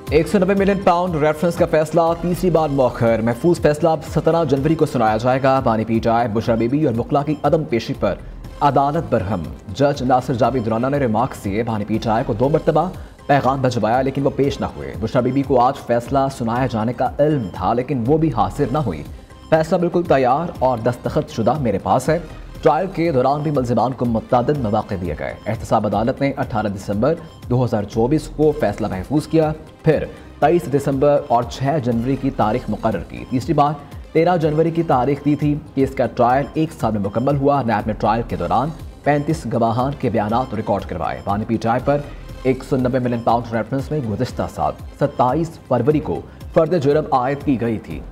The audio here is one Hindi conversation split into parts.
190 मिलियन पाउंड रेफरेंस का फैसला तीसरी बार मौखर। महफूज फैसला 17 जनवरी को सुनाया जाएगा। बानी पीटाई, बुशरा बीबी और वकला की अदम पेशी पर अदालत बरहम। जज नासिर जावेद राना ने रिमार्क्स दिए। बानी पीटाई को 2 मरतबा पैगाम भिजवाया लेकिन वो पेश न हुए। बुशरा बीबी को आज फैसला सुनाया जाने का इल्म था लेकिन वो भी हासिल न हुई। फैसला बिल्कुल तैयार और दस्तखत शुदा मेरे पास है। ट्रायल के दौरान भी मुल्ज़िमान को मुतअद्दिद मौक़े दिए गए। एहतसाब अदालत ने 18 दिसंबर 2024 को फैसला महफूज किया, फिर 23 दिसंबर और 6 जनवरी की तारीख मुकर्रर की। तीसरी बार 13 जनवरी की तारीख दी थी। केस का ट्रायल 1 साल में मुकम्मल हुआ। नैब ने ट्रायल के दौरान 35 गवाहान के बयानात रिकॉर्ड करवाए। बानी पीटाई पर 190 मिलियन पाउंड रेफरेंस में गुज़िश्ता साल 27 फरवरी को फर्द जुर्म आयद की गई थी।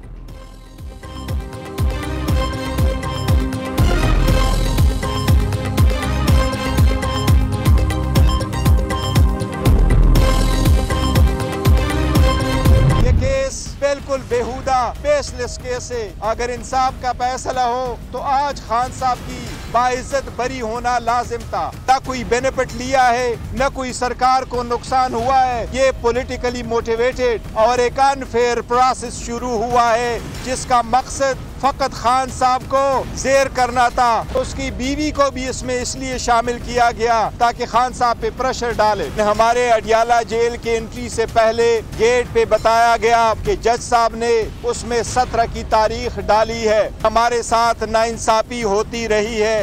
बिल्कुल बेहुदा बेसलेस केस है। अगर इंसाफ का फैसला हो तो आज खान साहब की बाइज्जत बरी होना लाजिम था। न कोई बेनिफिट लिया है, न कोई सरकार को नुकसान हुआ है। ये पॉलिटिकली मोटिवेटेड और एक अनफेयर प्रोसेस शुरू हुआ है जिसका मकसद फकत खान साहब को जेर करना था। उसकी बीवी को भी इसमें इसलिए शामिल किया गया ताकि खान साहब पे प्रेशर डाले। हमारे अडियाला जेल के एंट्री से पहले गेट पे बताया गया कि जज साहब ने उसमें 17 की तारीख डाली है। हमारे साथ नाइंसाफी होती रही है।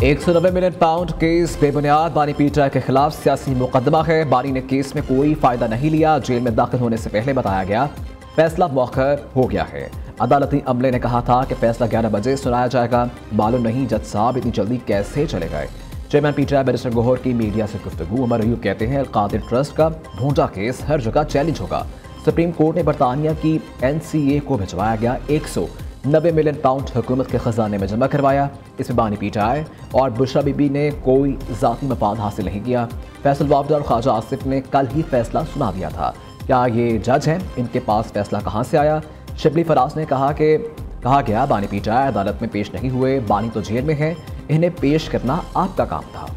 190 मिलियन पाउंड केस बेबुनियाद। बानी पीटाई के खिलाफ सियासी मुकदमा है। बानी ने केस में कोई फायदा नहीं लिया। जेल में दाखिल होने से पहले बताया गया फैसला मौखर हो गया है। अदालती अमले ने कहा था कि फैसला 11 बजे सुनाया जाएगा। मालूम नहीं जज साहब इतनी जल्दी कैसे चले गए। चेयरमैन पीटाई बैरिस्टर गोहर की मीडिया से गुफ्तगू। उमर अयूब कहते हैं अलकादिर ट्रस्ट का भूंजा केस हर जगह चैलेंज होगा। सुप्रीम कोर्ट ने बरतानिया की NCA को भिजवाया गया 190 मिलियन पाउंड हुकूमत के खजाने में जमा करवाया। इसमें बानी पीटाई और बुशरा बीबी ने कोई ज़ाती मफाद हासिल नहीं किया। फैसल वाबदा और ख्वाजा आसिफ ने कल ही फैसला सुना दिया था। क्या ये जज हैं? इनके पास फैसला कहाँ से आया? शिबली फराज ने कहा गया बानी पीटाई अदालत में पेश नहीं हुए। बानी तो जेल में है, इन्हें पेश करना आपका काम था।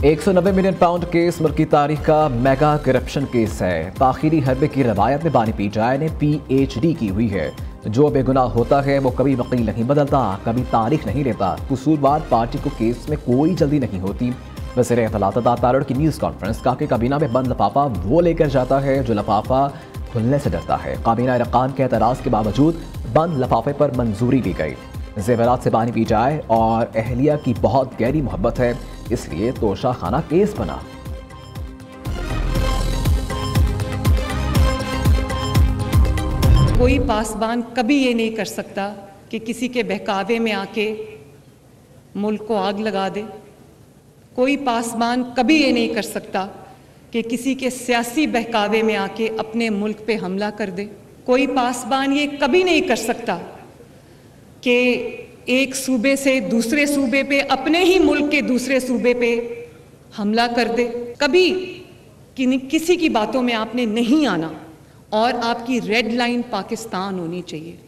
$190 मिलियन पाउंड केस मुल्की तारीख का मेगा करप्शन केस है। ताखीरी हरबे की रवायत में बानी पीटाई ने PhD की हुई है। जो बेगुनाह होता है वो कभी वकील नहीं बदलता, कभी तारीख नहीं लेता। कसूरवार पार्टी को केस में कोई जल्दी नहीं होती। वज़ीर इत्तलात तारड़ की न्यूज़ कॉन्फ्रेंस काके काबीना में बंद लफाफा वो लेकर जाता है जो लफाफा खुलने से डरता है। काबीना अरकान के एतराज़ के बावजूद बंद लफाफे पर मंजूरी दी गई। जेवरात से बानी पीटाई और अहलिया की बहुत गहरी मोहब्बत है, इसलिए तोशा खाना केस बना। कोई पासबान कभी ये नहीं कर सकता कि किसी के बहकावे में आके मुल्क को आग लगा दे। कोई पासबान कभी ये नहीं कर सकता कि किसी के सियासी बहकावे में आके अपने मुल्क पे हमला कर दे। कोई पासबान ये कभी नहीं कर सकता कि एक सूबे से दूसरे सूबे पे, अपने ही मुल्क के दूसरे सूबे पे हमला कर दे। कभी किसी की बातों में आपने नहीं आना और आपकी रेड लाइन पाकिस्तान होनी चाहिए।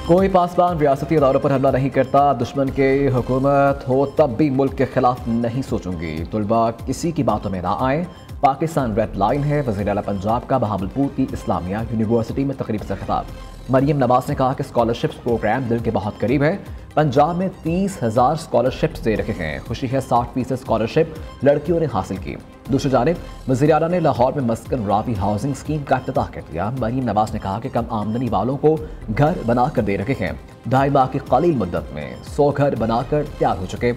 कोई पासबान रियासती अदारों पर हमला नहीं करता। दुश्मन के हुकूमत हो तब भी मुल्क के खिलाफ नहीं सोचूंगी। तुलबा किसी की बातों में ना आए, पाकिस्तान रेड लाइन है। वज़ीर आला पंजाब का बहावलपुर की इस्लामिया यूनिवर्सिटी में तकरीब से खिताब। मरियम नवाज ने कहा कि स्कॉलरशिप्स प्रोग्राम दिल के बहुत करीब है। पंजाब में 30,000 स्कॉलरशिप्स दे रखे हैं। खुशी है 60% स्कॉलरशिप लड़कियों ने हासिल की। दूसरी जानिब वज़ीर आला ने लाहौर में मस्कन रावी हाउसिंग स्कीम का इफ्तिताह कर दिया। मरियम नवाज ने कहा कि कम आमदनी वालों को घर बनाकर दे रखे हैं। 2.5 माह की कलील मुद्दत में 100 घर बनाकर तैयार हो चुके।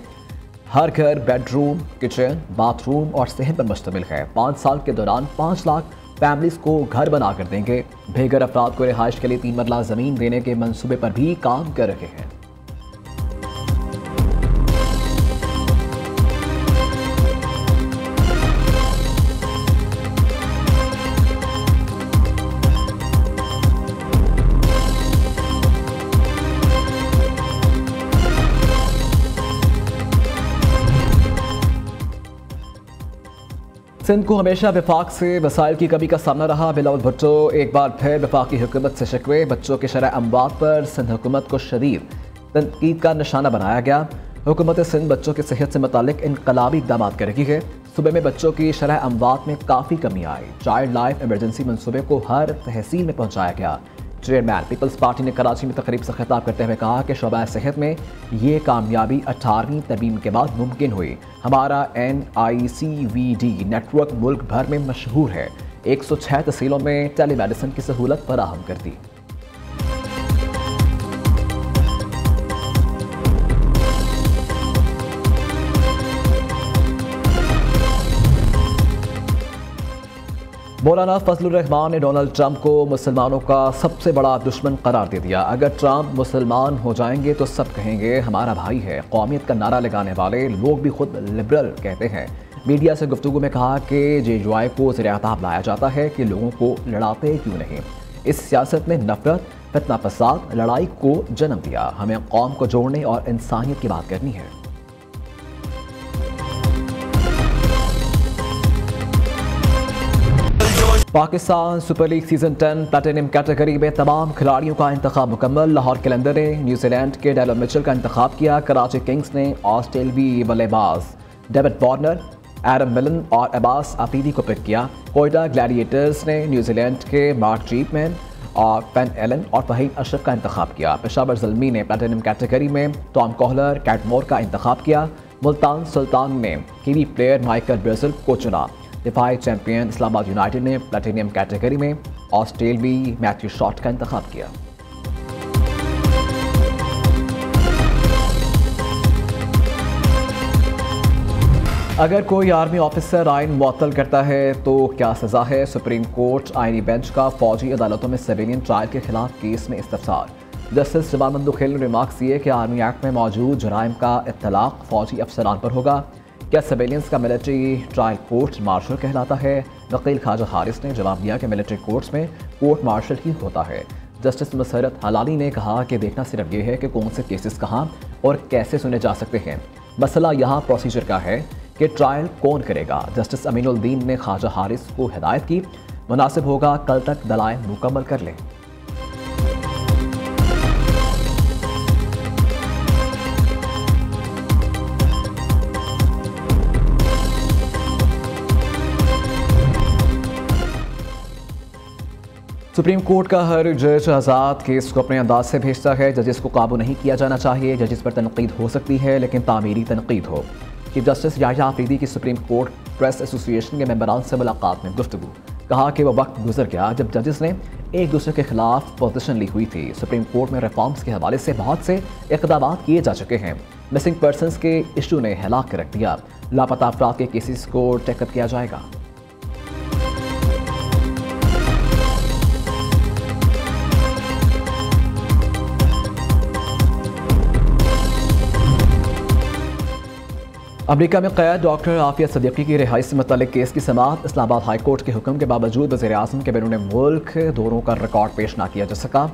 हर घर बेडरूम, किचन, बाथरूम और सेहत पर मुश्तमिल है। 5 साल के दौरान 5 लाख फैमिलीज को घर बनाकर देंगे। बेघर अफराद को रिहाइश के लिए 3 मरला जमीन देने के मंसूबे पर भी काम कर रहे हैं। सिंध को हमेशा वफाक से वसाइल की कमी का सामना रहा। बिलावल भुट्टो एक बार फिर वफाकी हुकूमत से शिकवे। बच्चों के शरह अमवात पर सिंध हुकूमत को शदीद तनकीद का निशाना बनाया गया। हुकूमत सिंध बच्चों की सेहत से मुतालिक इनकलाबी इक़दाम करेगी है। सूबे में बच्चों की शरह अमवात में काफ़ी कमी आई। चाइल्ड लाइफ इमरजेंसी मनसूबे को हर तहसील में पहुँचाया गया। चेयरमैन पीपल्स पार्टी ने कराची में तकरीब से खिताब करते हुए कहा कि शोबा सेहत में ये कामयाबी 18वीं तरमीम के बाद मुमकिन हुई। हमारा NICVD नेटवर्क मुल्क भर में मशहूर है। 106 तहसीलों में टेलीमेडिसिन की सहूलत फराहम कर दी। मौलाना फजलुर रहमान ने डोनाल्ड ट्रंप को मुसलमानों का सबसे बड़ा दुश्मन करार दे दिया। अगर ट्रंप मुसलमान हो जाएंगे तो सब कहेंगे हमारा भाई है। कौमियत का नारा लगाने वाले लोग भी खुद लिबरल कहते हैं। मीडिया से गुफ्तगू में कहा कि JUI को ज़ेर-ए-आताब लाया जाता है कि लोगों को लड़ाते क्यों नहीं। इस सियासत में नफरत, फितना फसाद, लड़ाई को जन्म दिया। हमें कौम को जोड़ने और इंसानियत की बात करनी है। Pakistan super league season 10 platinum category में तमाम खिलाड़ियों का इंतखाब मुकम्मल। लाहौर कलंदर ने न्यूजीलैंड के डेलन मिचेल का इंतखाब किया। कराची किंग्स ने ऑस्ट्रेलवी बल्लेबाज डेविड वार्नर, एडम मिलन और अब्बास अफरीदी को पिक किया। कोयटा ग्लैडिएटर्स ने न्यूजीलैंड के मार्क चीपमैन और पेन एलन और फहीम अशरफ का इंतखाब किया। पेशावर ज़ल्मी ने प्लैटिनम कैटेगरी में टॉम कोहलर, कैटमोर का इंतखाब किया। मुल्तान सुल्तान ने कीवी प्लेयर माइकल ब्रेजिल को चुना। दिफाई चैंपियन इस्लामाबाद यूनाइटेड ने प्लैटिनियम कैटेगरी में ऑस्ट्रेलवी मैथ्यू शॉट का इंतखाब किया। अगर कोई आर्मी ऑफिसर आइन मुअत्तल करता है तो क्या सज़ा है? सुप्रीम कोर्ट आइनी बेंच का फौजी अदालतों में सिविलियन ट्रायल के खिलाफ केस में इस्तफसार। जस्टिस जवान मंदुखिल ने रिमार्क्स दिए कि आर्मी एक्ट में मौजूद जराइम का इत्तलाक फौजी अफसरान पर होगा। क्या सिविलियंस का मिलिट्री ट्रायल कोर्ट मार्शल कहलाता है? वकील ख्वाजा हारिस ने जवाब दिया कि मिलिट्री कोर्ट्स में कोर्ट मार्शल ही होता है। जस्टिस मसरत हलाली ने कहा कि देखना सिर्फ ये है कि कौन से केसेस कहाँ और कैसे सुने जा सकते हैं। मसला यहाँ प्रोसीजर का है कि ट्रायल कौन करेगा। जस्टिस अमीनुद्दीन ने ख्वाजा हारिस को हिदायत की, मुनासिब होगा कल तक दलाइल मुकम्मल कर लें। सुप्रीम कोर्ट का हर जज आज़ाद केस को अपने अंदाज से भेजता है। जजेस को काबू नहीं किया जाना चाहिए। जजेस पर तनकीद हो सकती है लेकिन तामीरी तनकीद हो। चीफ जस्टिस याह्या अफरीदी की सुप्रीम कोर्ट प्रेस एसोसिएशन के मेंबरान से मुलाकात में गुफ्तगू। कहा कि वह वक्त गुजर गया जब जजेस ने एक दूसरे के खिलाफ पोजीशन ली हुई थी। सुप्रीम कोर्ट में रिफॉर्म्स के हवाले से बहुत से इक़दाम किए जा चुके हैं। मिसिंग पर्सनस के इशू ने हिला के रख दिया। लापता अफराद के केसेस को टेकअप किया जाएगा। अमेरिका में कैद डॉक्टर आफिया सदीकी की रिहाई से मुतल्लिक केस की समाअत। इस्लामाबाद हाई कोर्ट के हुक्म के बावजूद वज़ीर-ए-आज़म के बैरून मुल्क दौरों का रिकॉर्ड पेश न किया जा सका।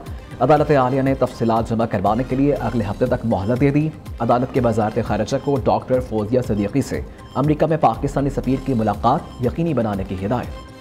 अदालत आलिया ने तफसीलात जमा करवाने के लिए अगले हफ्ते तक मोहलत दे दी। अदालत के वज़ारत ख़ारिजा को डॉक्टर फौजिया सदीकी से अमेरिका में पाकिस्तानी सफ़ीर की मुलाकात यकीनी बनाने की हिदायत।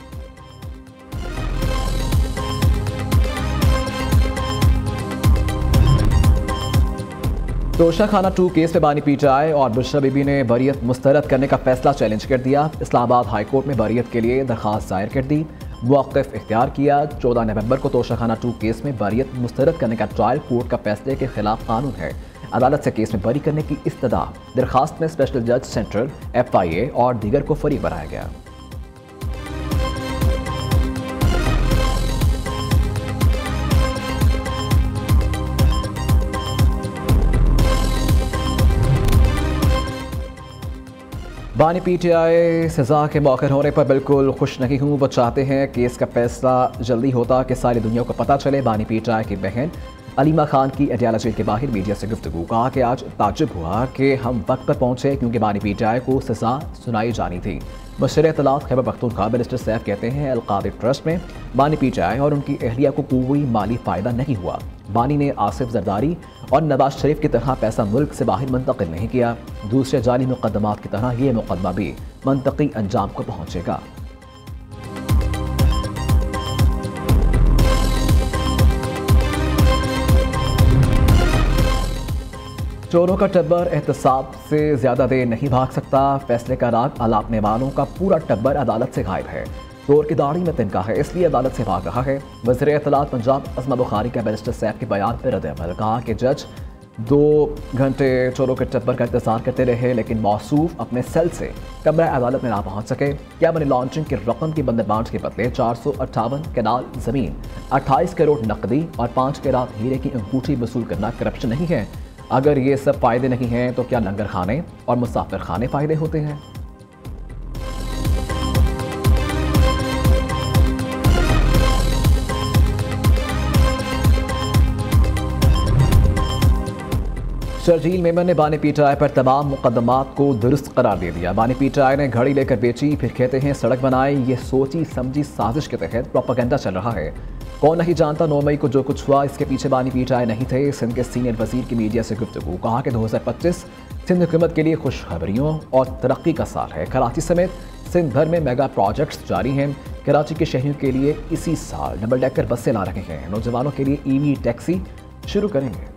तोशाखाना 2 केस में बानी PTI और बुशरा बीबी ने बरियत मुस्तरद करने का फैसला चैलेंज कर दिया। इस्लामाबाद हाई कोर्ट में बरियत के लिए दरख्वास्त दायर कर दी, मौक़िफ़ इख्तियार किया। 14 नवंबर को तोशाखाना 2 केस में बरियत मुस्तरद करने का ट्रायल कोर्ट का फैसले के खिलाफ कानून है। अदालत से केस में बरी करने की इस्तदा। दरख्वास्त में स्पेशल जज सेंट्रल, FIA और दीगर को फरीक बनाया गया। बानी PTI सज़ा के मौखर होने पर बिल्कुल खुश नहीं हूँ। वो चाहते हैं केस का फैसला जल्दी होता कि सारी दुनिया को पता चले। बानी PTI की बहन अलीमा खान की अडयाला जेल के बाहर मीडिया से गुफ्तगू। कहा कि आज ताज्जुब हुआ कि हम वक्त पर पहुँचे क्योंकि बानी PTI को सज़ा सुनाई जानी थी। मुशर्र इत्तलात खैबर पख्तूनख्वा बैरिस्टर सैफ कहते हैं अल-कादिर ट्रस्ट में बानी पी जाए और उनकी अहलिया को कोई माली फ़ायदा नहीं हुआ। बानी ने आसिफ जरदारी और नवाज शरीफ की तरह पैसा मुल्क से बाहर मुंतकिल नहीं किया। दूसरे जाली मुकदमात की तरह ये मुकदमा भी मंतकी अंजाम को पहुँचेगा। चोरों का टब्बर एहतसाब से ज्यादा देर नहीं भाग सकता। फैसले का राग अलापने वालों का पूरा टब्बर अदालत से गायब है। चोर की दाढ़ी में तिनका है, इसलिए अदालत से भाग रहा है। वज़ीर इत्तलात पंजाब अस्मा बुखारी का बैरिस्टर सैफ के बयान पर रद्द-ए-अमल। कहा कि जज 2 घंटे चोरों के टब्बर का इंतजार करते रहे, लेकिन मौसूफ अपने सेल से कमरा अदालत में ना पहुंच सके। क्या मनी लॉन्ड्रिंग की रकम की बंदरबांट के बदले 458 कनाल जमीन, 28 करोड़ नकदी और 5 कैरात हीरे की अंगूठी वसूल करना करप्शन नहीं है? अगर ये सब फायदे नहीं हैं तो क्या लंगर खाने और मुसाफिर खाने फायदे होते हैं? शर्जील मेमन ने बानी पीटीआई पर तमाम मुकदमात को दुरुस्त करार दे दिया। बानी पीटीआई ने घड़ी लेकर बेची, फिर कहते हैं सड़क बनाई। ये सोची समझी साजिश के तहत प्रोपेगेंडा चल रहा है। कौन नहीं जानता 9 मई को जो कुछ हुआ, इसके पीछे बानी पीटीआई नहीं थे। सिंध के सीनियर वजीर की मीडिया से गुफ्तगू। कहा कि 2025 सिंध हुकूमत के लिए खुशखबरियों और तरक्की का साल है। कराची समेत सिंध भर में मेगा प्रोजेक्ट्स जारी हैं। कराची के शहरियों के लिए इसी साल डबल डेकर बसें ला रहे हैं। नौजवानों के लिए ईवी टैक्सी शुरू करेंगे।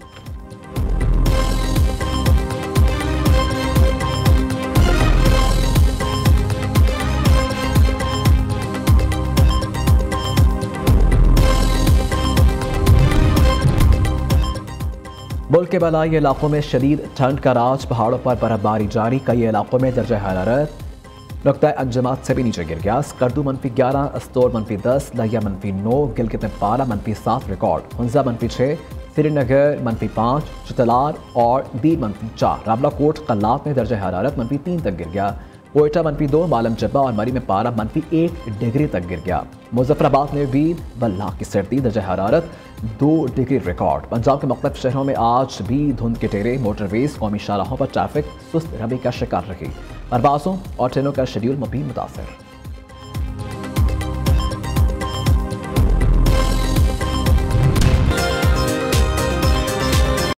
मुल्क के बलाई इलाकों में शदीद ठंड का राज। पहाड़ों पर बर्फबारी जारी। कई इलाकों में दर्जा हरारत नुक्ता अंजमात से भी नीचे गिर गया। स्कर्दू -11, अस्तोर -10, लहिया -9, गिलगित में पारा -7 रिकॉर्ड। हुंजा -6, श्रीनगर -5, चितलार और दीर -4। रावलाकोट कल्लात में दर्जा हरारत -3 तक गिर गया। कोयटा -2, मालम जब्बा और मरी में पारा -1 डिग्री तक गिर गया। मुजफ्फराबाद में भी बल्ला की सर्दी, दर्जा हरारत 2 डिग्री रिकॉर्ड। पंजाब के मुख्तलिफ शहरों में आज भी धुंध के टेरे। मोटरवेज, कौमी शाहराहों पर ट्रैफिक सुस्त रवि का शिकार रही। परवाज़ों और ट्रेनों का शेड्यूल भी मुतासर।